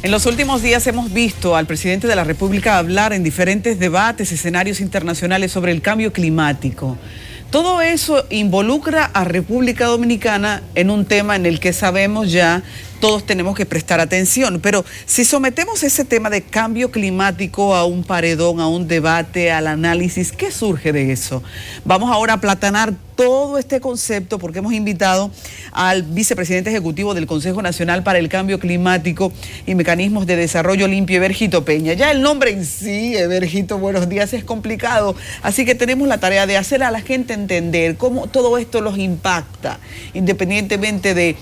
En los últimos días hemos visto al presidente de la República hablar en diferentes debates, escenarios internacionales sobre el cambio climático. Todo eso involucra a República Dominicana en un tema en el que sabemos ya todos tenemos que prestar atención. Pero si sometemos ese tema de cambio climático a un paredón, a un debate, al análisis, ¿qué surge de eso? Vamos ahora a aplatanar todo este concepto porque hemos invitado al vicepresidente ejecutivo del Consejo Nacional para el Cambio Climático y Mecanismos de Desarrollo Limpio, Ebergito Peña. Ya el nombre en sí, Ebergito, buenos días, es complicado, así que tenemos la tarea de hacer a la gente entender cómo todo esto los impacta, independientemente de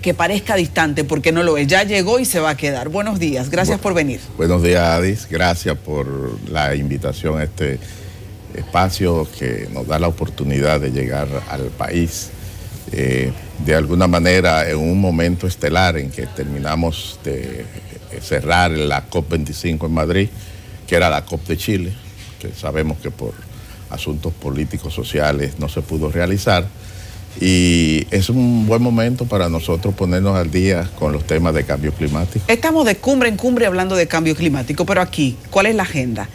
que parezca distante, porque no lo es. Ya llegó y se va a quedar. Buenos días, gracias por venir. Buenos días, Adis, gracias por la invitación a este espacio que nos da la oportunidad de llegar al país. De alguna manera, en un momento estelar en que terminamos de cerrar la COP25 en Madrid, que era la COP de Chile, que sabemos que por asuntos políticos, sociales, no se pudo realizar. Y es un buen momento para nosotros ponernos al día con los temas de cambio climático. Estamos de cumbre en cumbre hablando de cambio climático, pero aquí, ¿cuál es la agenda?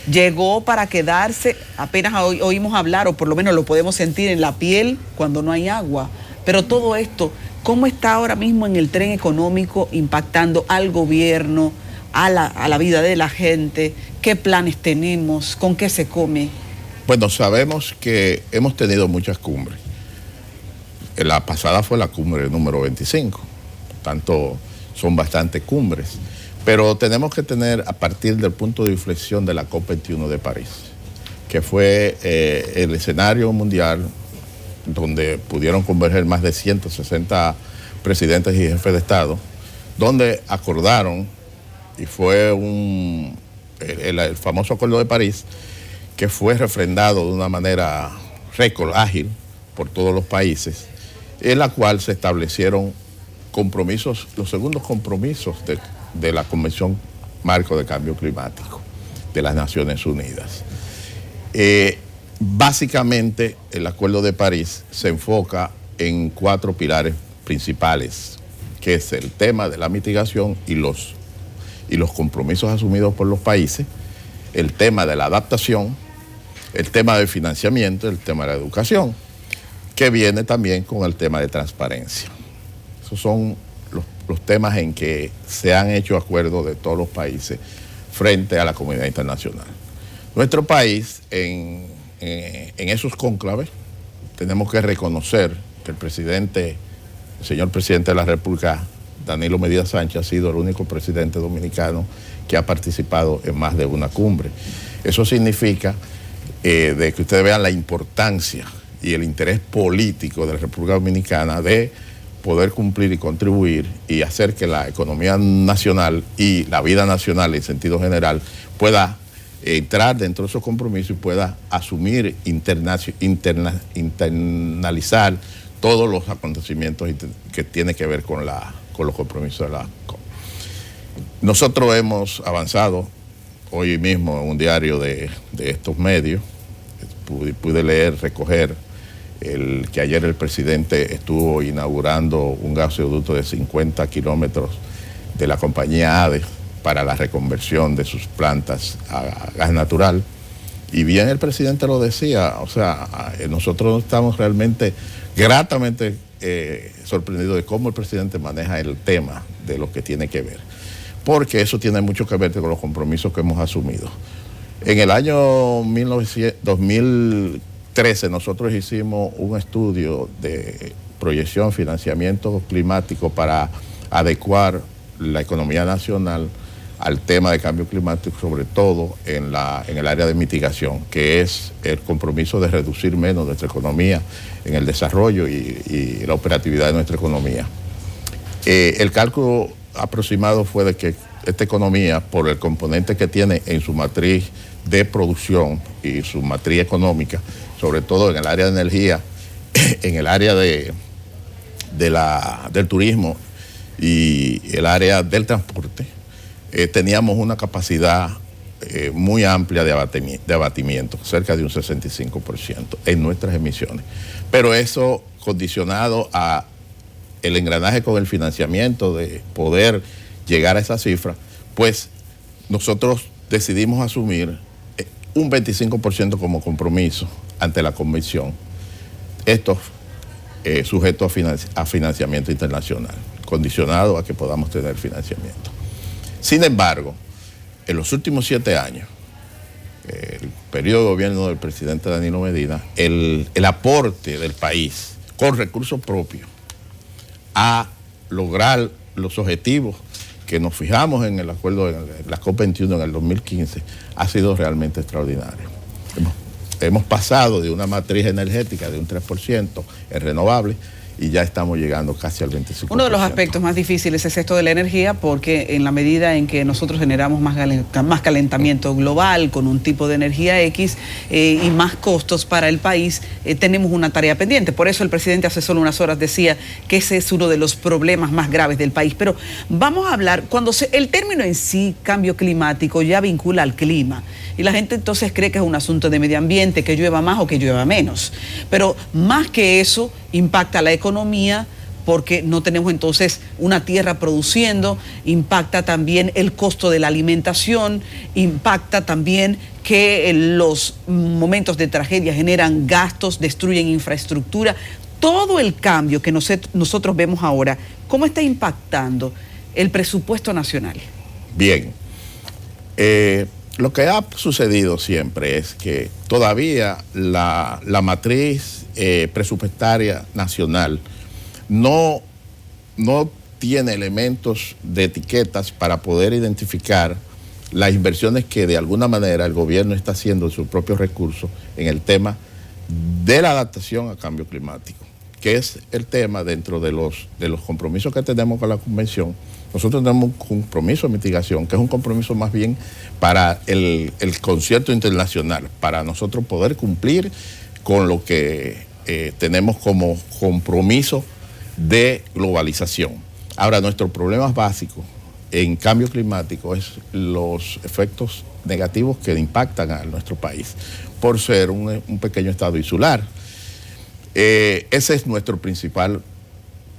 Llegó para quedarse, apenas oímos hablar, o por lo menos lo podemos sentir en la piel cuando no hay agua. Pero todo esto, ¿cómo está ahora mismo en el tren económico impactando al gobierno, a la vida de la gente? ¿Qué planes tenemos? ¿Con qué se come? Bueno, sabemos que hemos tenido muchas cumbres. La pasada fue la cumbre número 25, tanto son bastantes cumbres, pero tenemos que tener a partir del punto de inflexión de la COP21 de París, que fue el escenario mundial donde pudieron converger más de 160 presidentes y jefes de Estado, donde acordaron, y fue el famoso Acuerdo de París, que fue refrendado de una manera récord, ágil, por todos los países, en la cual se establecieron compromisos, los segundos compromisos de la Convención Marco de Cambio Climático de las Naciones Unidas. Básicamente, el Acuerdo de París se enfoca en 4 pilares principales, que es el tema de la mitigación y los compromisos asumidos por los países, el tema de la adaptación, el tema del financiamiento, el tema de la educación, que viene también con el tema de transparencia. Esos son los temas en que se han hecho acuerdos de todos los países frente a la comunidad internacional. Nuestro país, en esos cónclaves, tenemos que reconocer que el señor presidente de la República, Danilo Medina Sánchez, ha sido el único presidente dominicano que ha participado en más de una cumbre. Eso significa de que ustedes vean la importancia y el interés político de la República Dominicana de poder cumplir y contribuir y hacer que la economía nacional y la vida nacional en sentido general pueda entrar dentro de esos compromisos y pueda asumir, internalizar todos los acontecimientos que tienen que ver con los compromisos de la COP. Nosotros hemos avanzado hoy mismo en un diario de estos medios, pude recoger que ayer el presidente estuvo inaugurando un gasoducto de 50 kilómetros de la compañía ADES para la reconversión de sus plantas a gas natural. Y bien el presidente lo decía, o sea, nosotros estamos realmente gratamente sorprendidos de cómo el presidente maneja el tema de lo que tiene que ver, porque eso tiene mucho que ver con los compromisos que hemos asumido. En el año 2013 nosotros hicimos un estudio de proyección, financiamiento climático para adecuar la economía nacional al tema de cambio climático, sobre todo en el área de mitigación, que es el compromiso de reducir menos nuestra economía en el desarrollo y la operatividad de nuestra economía. El cálculo aproximado fue de que esta economía, por el componente que tiene en su matriz de producción y su matriz económica, sobre todo en el área de energía, en el área del turismo y el área del transporte, teníamos una capacidad muy amplia de abatimiento, cerca de un 65% en nuestras emisiones. Pero eso condicionado a el engranaje con el financiamiento, de poder llegar a esa cifra, pues nosotros decidimos asumir un 25% como compromiso ante la Convención, esto sujeto a financiamiento internacional, condicionado a que podamos tener financiamiento. Sin embargo, en los últimos 7 años, el periodo de gobierno del presidente Danilo Medina, el aporte del país con recursos propios a lograr los objetivos que nos fijamos en el acuerdo de la COP21 en el 2015 ha sido realmente extraordinario. Hemos pasado de una matriz energética de un 3% en renovables y ya estamos llegando casi al 25%. Uno de los aspectos más difíciles es esto de la energía, porque en la medida en que nosotros generamos más calentamiento global con un tipo de energía X y más costos para el país, tenemos una tarea pendiente. Por eso el presidente hace solo unas horas decía que ese es uno de los problemas más graves del país. Pero vamos a hablar, el término en sí, cambio climático, ya vincula al clima. Y la gente entonces cree que es un asunto de medio ambiente, que llueva más o que llueva menos. Pero más que eso, impacta la economía, porque no tenemos entonces una tierra produciendo, impacta también el costo de la alimentación, impacta también que los momentos de tragedia generan gastos, destruyen infraestructura. Todo el cambio que nosotros vemos ahora, ¿cómo está impactando el presupuesto nacional? Bien. Lo que ha sucedido siempre es que todavía la matriz presupuestaria nacional no tiene elementos de etiquetas para poder identificar las inversiones que de alguna manera el gobierno está haciendo de sus propios recursos en el tema de la adaptación al cambio climático, que es el tema dentro de los compromisos que tenemos con la Convención. Nosotros tenemos un compromiso de mitigación, que es un compromiso más bien para el concierto internacional, para nosotros poder cumplir con lo que tenemos como compromiso de globalización. Ahora, nuestro problema básico en cambio climático es los efectos negativos que impactan a nuestro país, por ser un pequeño estado insular. Ese es nuestro principal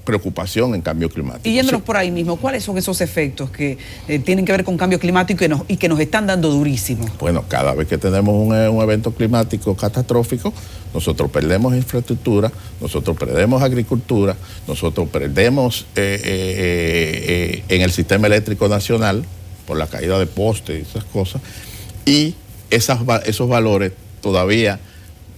preocupación en cambio climático. Y yéndonos por ahí mismo, ¿cuáles son esos efectos que tienen que ver con cambio climático y que nos están dando durísimo? Bueno, cada vez que tenemos un evento climático catastrófico, nosotros perdemos infraestructura, nosotros perdemos agricultura, nosotros perdemos en el sistema eléctrico nacional por la caída de postes y esas cosas, y esos valores todavía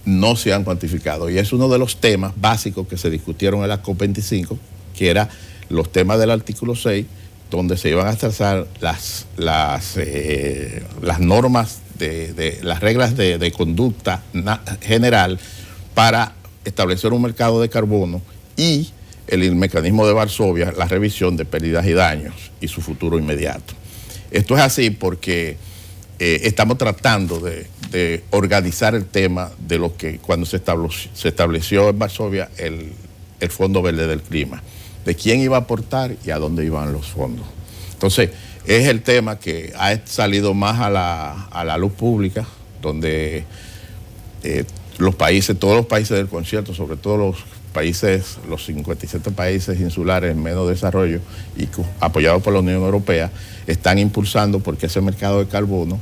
no se han cuantificado, y es uno de los temas básicos que se discutieron en la COP25, que era los temas del artículo 6, donde se iban a trazar las normas, las reglas de conducta general para establecer un mercado de carbono y el mecanismo de Varsovia, la revisión de pérdidas y daños y su futuro inmediato. Esto es así porque estamos tratando de organizar el tema de lo que cuando se estableció en Varsovia el Fondo Verde del Clima, de quién iba a aportar y a dónde iban los fondos. Entonces, es el tema que ha salido más a la luz pública, donde todos los países del concierto, sobre todo los 57 países insulares en menos desarrollo y apoyados por la Unión Europea, están impulsando porque ese mercado de carbono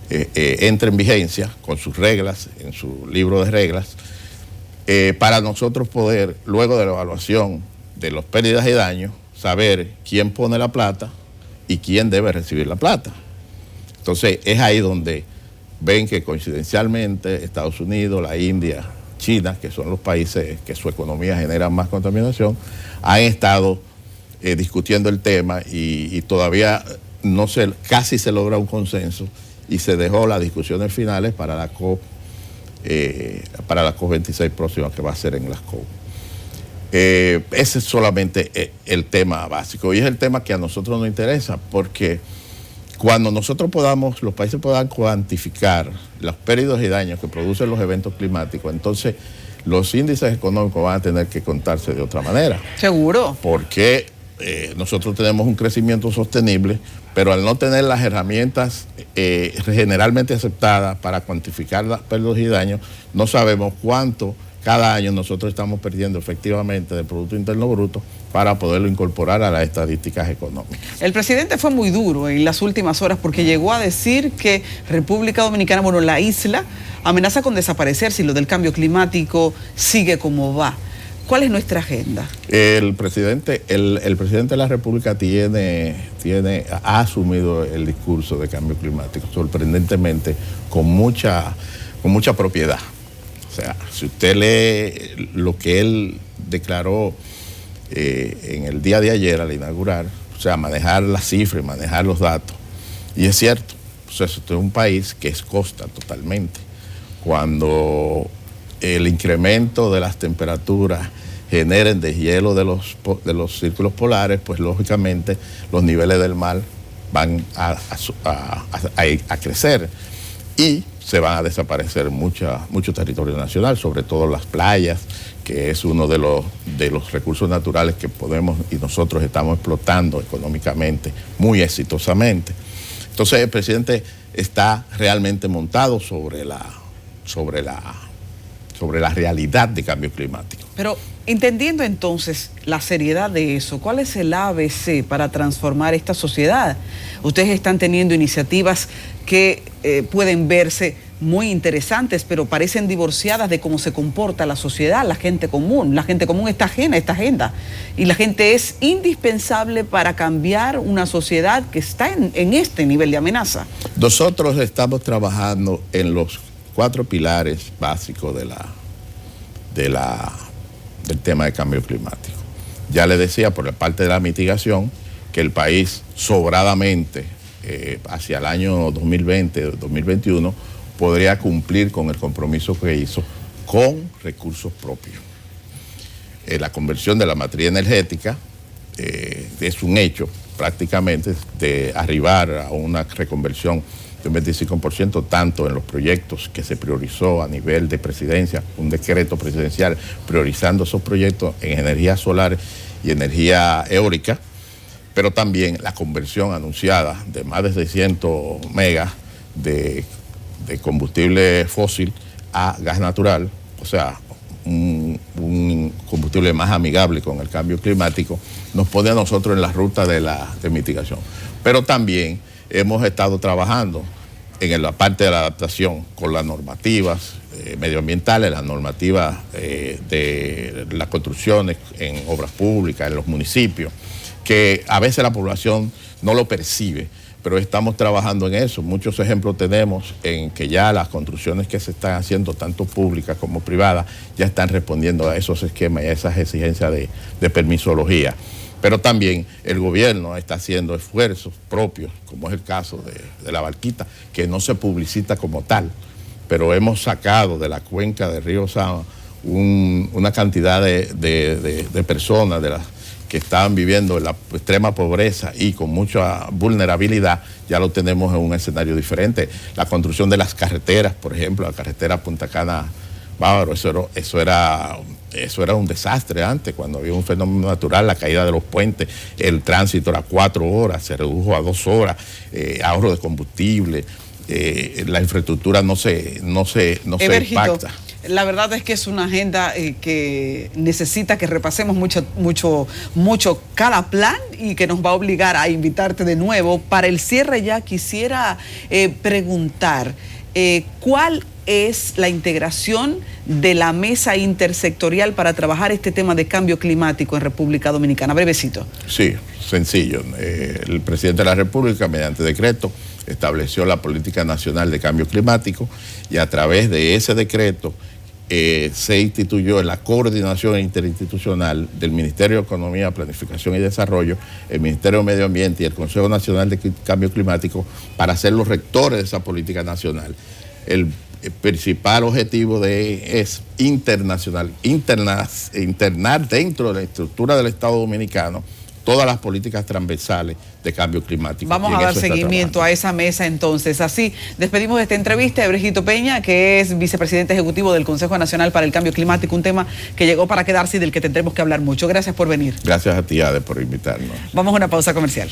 entre en vigencia con sus reglas, en su libro de reglas, para nosotros poder, luego de la evaluación de las pérdidas y daños, saber quién pone la plata y quién debe recibir la plata. Entonces, es ahí donde ven que coincidencialmente Estados Unidos, la India, China, que son los países que su economía genera más contaminación, han estado discutiendo el tema y todavía casi se logra un consenso y se dejó las discusiones finales para la COP26 próxima, que va a ser en las COP. Ese es solamente el tema básico y es el tema que a nosotros nos interesa, porque cuando los países puedan cuantificar las pérdidas y daños que producen los eventos climáticos, entonces los índices económicos van a tener que contarse de otra manera. Seguro. Porque nosotros tenemos un crecimiento sostenible, pero al no tener las herramientas generalmente aceptadas para cuantificar las pérdidas y daños, no sabemos cuánto cada año nosotros estamos perdiendo efectivamente del Producto Interno Bruto para poderlo incorporar a las estadísticas económicas. El presidente fue muy duro en las últimas horas porque llegó a decir que República Dominicana, bueno, la isla, amenaza con desaparecer si lo del cambio climático sigue como va. ¿Cuál es nuestra agenda? El presidente de la República ha asumido el discurso de cambio climático, sorprendentemente, con mucha propiedad. O sea, si usted lee lo que él declaró en el día de ayer al inaugurar, o sea, manejar las cifras, manejar los datos, y es cierto, o sea, esto es un país que es costa totalmente. Cuando el incremento de las temperaturas generen deshielo de los círculos polares, pues lógicamente los niveles del mar van a crecer y se van a desaparecer mucho territorio nacional, sobre todo las playas, que es uno de los recursos naturales que podemos y nosotros estamos explotando económicamente muy exitosamente. Entonces el presidente está realmente montado sobre la realidad de cambio climático. Pero entendiendo entonces la seriedad de eso, ¿cuál es el ABC para transformar esta sociedad? Ustedes están teniendo iniciativas que pueden verse muy interesantes, pero parecen divorciadas de cómo se comporta la sociedad, la gente común. La gente común está ajena a esta agenda. Y la gente es indispensable para cambiar una sociedad que está en este nivel de amenaza. Nosotros estamos trabajando en los 4 pilares básicos del tema de cambio climático. Ya le decía, por la parte de la mitigación, que el país sobradamente hacia el año 2020-2021 podría cumplir con el compromiso que hizo con recursos propios. La conversión de la matriz energética es un hecho prácticamente de arribar a una reconversión de un 25%, tanto en los proyectos que se priorizó a nivel de presidencia, un decreto presidencial priorizando esos proyectos en energía solar y energía eólica, pero también la conversión anunciada de más de 600 megas de combustible fósil a gas natural, o sea, un combustible más amigable con el cambio climático, nos pone a nosotros en la ruta de mitigación. Pero también hemos estado trabajando en la parte de la adaptación con las normativas medioambientales, las normativas de las construcciones en obras públicas, en los municipios, que a veces la población no lo percibe, pero estamos trabajando en eso. Muchos ejemplos tenemos en que ya las construcciones que se están haciendo, tanto públicas como privadas, ya están respondiendo a esos esquemas y a esas exigencias de permisología. Pero también el gobierno está haciendo esfuerzos propios, como es el caso de la Barquita, que no se publicita como tal, pero hemos sacado de la cuenca del río Sama una cantidad de personas que estaban viviendo en la extrema pobreza y con mucha vulnerabilidad, ya lo tenemos en un escenario diferente. La construcción de las carreteras, por ejemplo, la carretera Punta Cana Bávaro, eso era un desastre antes, cuando había un fenómeno natural, la caída de los puentes, el tránsito era 4 horas, se redujo a 2 horas, ahorro de combustible, la infraestructura no se impacta. La verdad es que es una agenda que necesita que repasemos mucho cada plan y que nos va a obligar a invitarte de nuevo. Para el cierre ya quisiera preguntar, ¿cuál es la integración de la mesa intersectorial para trabajar este tema de cambio climático en República Dominicana? Brevecito. Sí, sencillo. El presidente de la República, mediante decreto, estableció la Política Nacional de Cambio Climático y a través de ese decreto se instituyó la coordinación interinstitucional del Ministerio de Economía, Planificación y Desarrollo, el Ministerio de Medio Ambiente y el Consejo Nacional de Cambio Climático para ser los rectores de esa política nacional. El principal objetivo es internar dentro de la estructura del Estado Dominicano todas las políticas transversales de cambio climático. Vamos a dar seguimiento a esa mesa entonces. Así despedimos de esta entrevista a Brejito Peña, que es vicepresidente ejecutivo del Consejo Nacional para el Cambio Climático, un tema que llegó para quedarse y del que tendremos que hablar mucho. Gracias por venir. Gracias a ti, Ade, por invitarnos. Vamos a una pausa comercial.